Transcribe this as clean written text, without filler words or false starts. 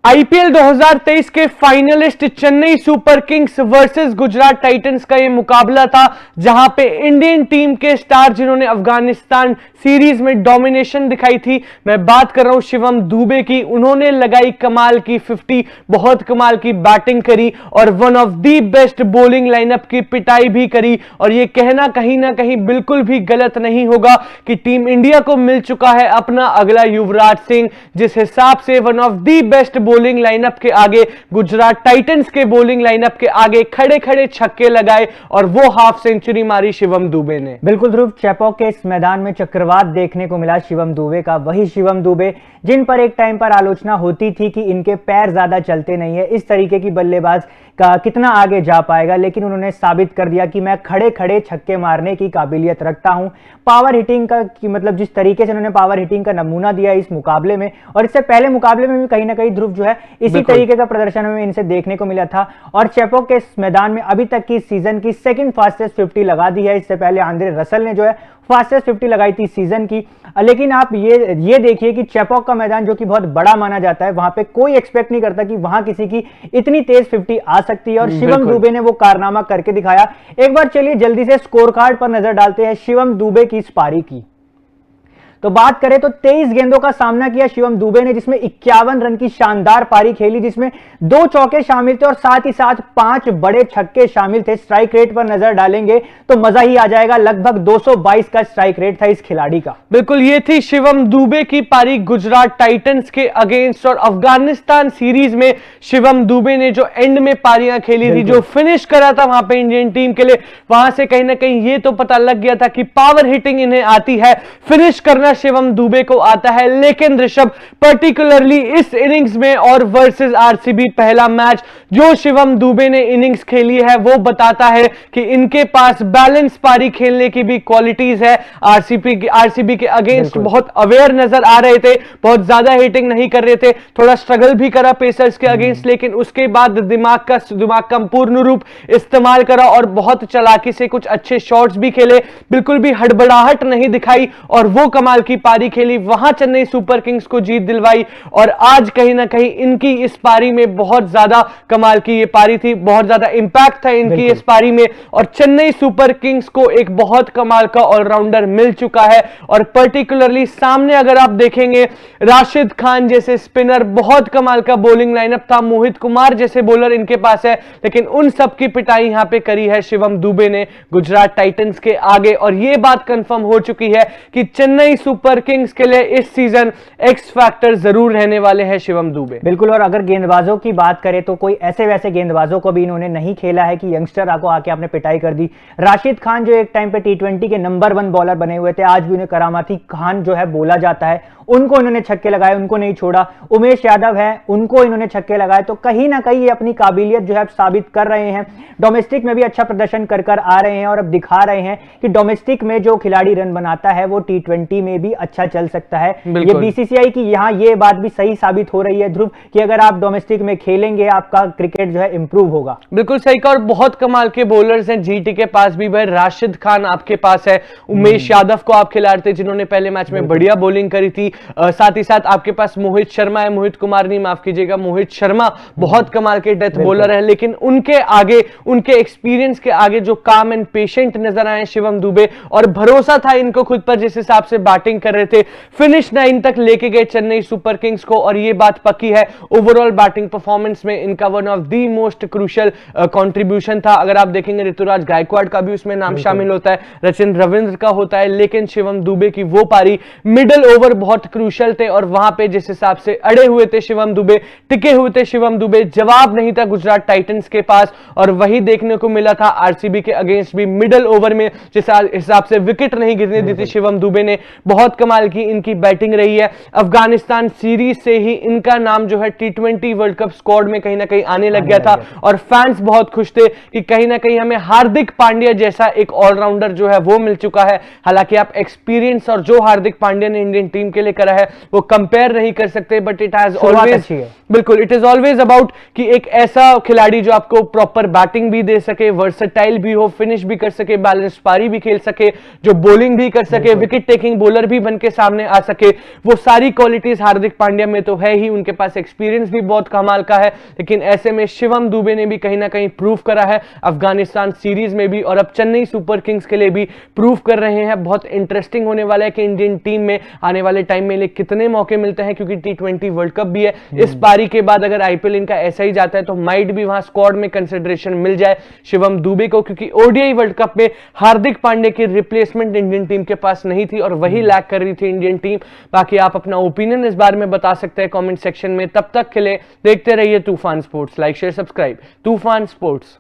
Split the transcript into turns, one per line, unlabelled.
IPL 2023 के finalist Chennai super Kings versus Gujarat Titans का यह मुकाबला था, जहां पे इंडियन टीम के स्टार जिन्होंने अफगानिस्तान सीरीज में डोमिनेशन दिखाई थी, मैं बात कर रहा हूं शिवम दुबे की। उन्होंने लगाई कमाल की 50, बहुत कमाल की बैटिंग करी और one of the best bowling lineup की पिटाई भी करी। और यह कहना कहीं ना कहीं बिल्कुल भी गलत नहीं होगा कि टीम इंडिया को मिल चुका है अपना अगला युवराज सिंह, जिस हिसाब से one of the best bowling lineup के आगे, गुजरात टाइटंस के बॉलिंग लाइनअप के आगे खड़े खड़े छक्के लगाए और वो हाफ सेंचुरी मारी शिवम दुबे ने।
बिल्कुल ध्रुव, चेपॉक के इस मैदान में चक्रवात देखने को मिला शिवम दुबे का। वही शिवम दुबे जिन पर एक टाइम पर आलोचना होती थी कि इनके पैर ज्यादा चलते नहीं है, इस तरीके की बल्लेबाज का कितना आगे जा पाएगा, लेकिन उन्होंने साबित कर दिया कि मैं खड़े खड़े छक्के मारने की काबिलियत रखता हूं। पावर हिटिंग का मतलब जिस तरीके से उन्होंने पावर हिटिंग का नमूना दिया इस मुकाबले में, और इससे पहले मुकाबले में भी कहीं ना कहीं ध्रुव जो है इसी तरीके का प्रदर्शन हमें इनसे देखने को मिला था। और चेपॉक के इस मैदान में अभी तक की सीजन की सेकंड फास्टेस्ट 50 लगा दी है। इससे पहले आंद्रे रसल ने जो है फास्टेस्ट 50 लगाई थी सीजन की। लेकिन आप ये देखिए कि चेपॉक का मैदान जो कि बहुत बड़ा माना जाता है, वहां पे कोई एक्सपेक्ट नहीं करता कि वहां किसी की इतनी तेज 50 आ सकती है, और शिवम दुबे ने वो कारनामा करके दिखाया। एक बार चलिए जल्दी से स्कोर कार्ड पर नजर डालते हैं शिवम दुबे की इस पारी की। तो बात करें तो 23 गेंदों का सामना किया शिवम दुबे ने, जिसमें 51 रन की शानदार पारी खेली, जिसमें 2 चौके शामिल थे और साथ ही साथ 5 बड़े छक्के शामिल थे। स्ट्राइक रेट पर नजर डालेंगे तो मजा ही आ जाएगा, लगभग 222 का स्ट्राइक रेट था इस खिलाड़ी का।
बिल्कुल, ये थी शिवम दुबे की पारी गुजरात टाइटंस के अगेंस्ट। और अफगानिस्तान सीरीज में शिवम दुबे ने जो एंड में पारियां खेली थी, जो फिनिश करा था वहां पे इंडियन टीम के लिए, वहां से कहीं ना कहीं ये तो पता लग गया था कि पावर हिटिंग इन्हें आती है, फिनिश करना शिवम दुबे को आता है। लेकिन ऋषभ, पर्टिकुलरली इस इनिंग्स में और वर्सेस आरसीबी पहला मैच जो शिवम दुबे ने इनिंग्स खेली है, वो बताता है कि इनके पास बैलेंस पारी खेलने की भी क्वालिटीज है। आरसीबी के अगेंस्ट बहुत अवेयर नजर आ रहे थे, बहुत ज्यादा हिटिंग नहीं कर रहे थे, थोड़ा स्ट्रगल भी करा पेसर्स के अगेंस्ट, लेकिन उसके बाद दिमाग का पूर्ण रूप इस्तेमाल करा और बहुत चालाकी से कुछ अच्छे शॉट्स भी खेले, बिल्कुल भी हड़बड़ाहट नहीं दिखाई और वो कमाल की पारी खेली, वहां चेन्नई सुपर किंग्स को जीत दिलवाई। और आज कहीं ना कहीं इनकी इस पारी में बहुत ज्यादा कमाल की ये पारी थी, बहुत ज्यादा इंपैक्ट था इनकी इस पारी में, और चेन्नई सुपर किंग्स को एक बहुत कमाल का ऑलराउंडर मिल चुका है। और पर्टिकुलरली सामने अगर आप देखेंगे, राशिद खान जैसे स्पिनर, बहुत कमाल का बॉलिंग लाइनअप था, मोहित कुमार जैसे बॉलर इनके पास है, लेकिन उन सब की पिटाई यहां पे करी है शिवम दुबे ने गुजरात टाइटंस के आगे। और यह बात कंफर्म हो चुकी है कि चेन्नई सुपर किंग्स के लिए इस सीजन एक्स फैक्टर जरूर रहने वाले हैं शिवम दुबे।
बिल्कुल, और अगर गेंदबाजों की बात करें तो कोई ऐसे वैसे गेंदबाजों को भी इन्होंने नहीं खेला है कि यंगस्टर को आके आपने पिटाई कर दी। राशिद खान जो एक टाइम पे टी20 के नंबर 1 बॉलर बने हुए थे, आज भी उन्हें करामाती खान जो है बोला जाता है, उनको इन्होंने छक्के लगाए, उनको नहीं छोड़ा। उमेश यादव है, उनको इन्होंने छक्के लगाए। तो कहीं ना कहीं ये अपनी काबिलियत जो है साबित कर रहे हैं, डोमेस्टिक में भी अच्छा प्रदर्शन कर आ रहे हैं और अब दिखा रहे हैं कि डोमेस्टिक में जो खिलाड़ी रन बनाता है वो टी20 में भी अच्छा चल सकता है। ये बीसीसीआई की यहां ये बात भी सही साबित हो रही है ध्रुव, कि अगर आप डोमेस्टिक में खेलेंगे आपका क्रिकेट जो है इंप्रूव होगा।
बिल्कुल सही कहा, और बहुत कमाल के बॉलर्स हैं जीटी के पास भी भाई। राशिद खान आपके पास है, उमेश यादव को आप खिला रहे थे जिन्होंने पहले मैच में बढ़िया बॉलिंग करी थी, साथ ही साथ आपके पास मोहित शर्मा है, मोहित कुमार नहीं, माफ कीजिएगा, मोहित शर्मा बहुत कमाल के डेथ बॉलर है। लेकिन उनके आगे, उनके एक्सपीरियंस के आगे जो काम एंड पेशेंट नजर आए शिवम दुबे, और भरोसा था इनको खुद पर, जिस हिसाब से बैटिंग कर रहे थे, फिनिश 9 तक लेके गए चेन्नई सुपर किंग्स को। और ये बात पक्की है, ओवरऑल बैटिंग परफॉर्मेंस में इनका one of the most crucial contribution था। अगर आप देखेंगे ऋतुराज गायकवाड़ का भी उसमें नाम शामिल होता है, सचिन रविंद्र का होता है, लेकिन शिवम दुबे की वो पारी, मिडल ओवर बहुत क्रूशियल थे और वहां पे जिस हिसाब से अड़े हुए थे शिवम दुबे, टिके हुए थे शिवम दुबे, जवाब नहीं था गुजरात टाइटंस के पास। और वही देखने को मिला था आरसीबी के अगेंस्ट भी, मिडल ओवर में जिस हिसाब से विकेट नहीं गिरने दी थी शिवम दुबे ने, बहुत कमाल की इनकी बैटिंग रही है। अफगानिस्तान सीरीज से ही इनका नाम जो है टी20 वर्ल्ड कप स्क्वाड में कहीं ना कहीं आने लग गया था, और फैंस बहुत खुश थे कि कहीं ना कहीं हमें हार्दिक पांड्या जैसा एक ऑलराउंडर जो है वो मिल चुका है। हालांकि आप एक्सपीरियंस और जो हार्दिक पांड्या ने इंडियन टीम के लिए करा है वो कंपेयर नहीं कर सकते, बट इट हैज
शुरुआत
ऑलवेज,
अच्छी है।
बिल्कुल, इट इज ऑलवेज अबाउट कि एक ऐसा खिलाड़ी जो आपको प्रॉपर बैटिंग भी दे सके, वर्सेटाइल भी हो, फिनिश भी कर सके, बैलेंस पारी भी खेल सके, जो बॉलिंग भी कर सके, विकेट टेकिंग बॉलर भी बन के सामने आ सके, वो सारी क्वालिटीज हार्दिक पांड्या में तो है ही। उनके पास एक्सपीरियंस भी बहुत कमाल का है, लेकिन ऐसे में शिवम दुबे ने भी कहीं ना कहीं प्रूव करा है अफगानिस्तान सीरीज में भी, और अब चेन्नई सुपर किंग्स के लिए भी प्रूव कर रहे हैं। बहुत इंटरेस्टिंग होने वाला है कि इंडियन टीम में आने वाले टाइम में कितने मौके मिलते हैं, क्योंकि T20 वर्ल्ड कप भी है। इस पारी के बाद अगर आईपीएल इनका ऐसा ही जाता है तो माइट भी वहां स्क्वाड में कंसिडरेशन मिल जाए शिवम दुबे को, क्योंकि ओडीआई वर्ल्ड कप में हार्दिक पांड्या की रिप्लेसमेंट इंडियन टीम के पास नहीं थी और वही लैक कर रही थी इंडियन टीम। बाकी आप अपना ओपिनियन इस बारे में बता सकते हैं कमेंट सेक्शन में। तब तक के लिए देखते रहिए तूफान स्पोर्ट्स। लाइक शेयर सब्सक्राइब तूफान स्पोर्ट्स।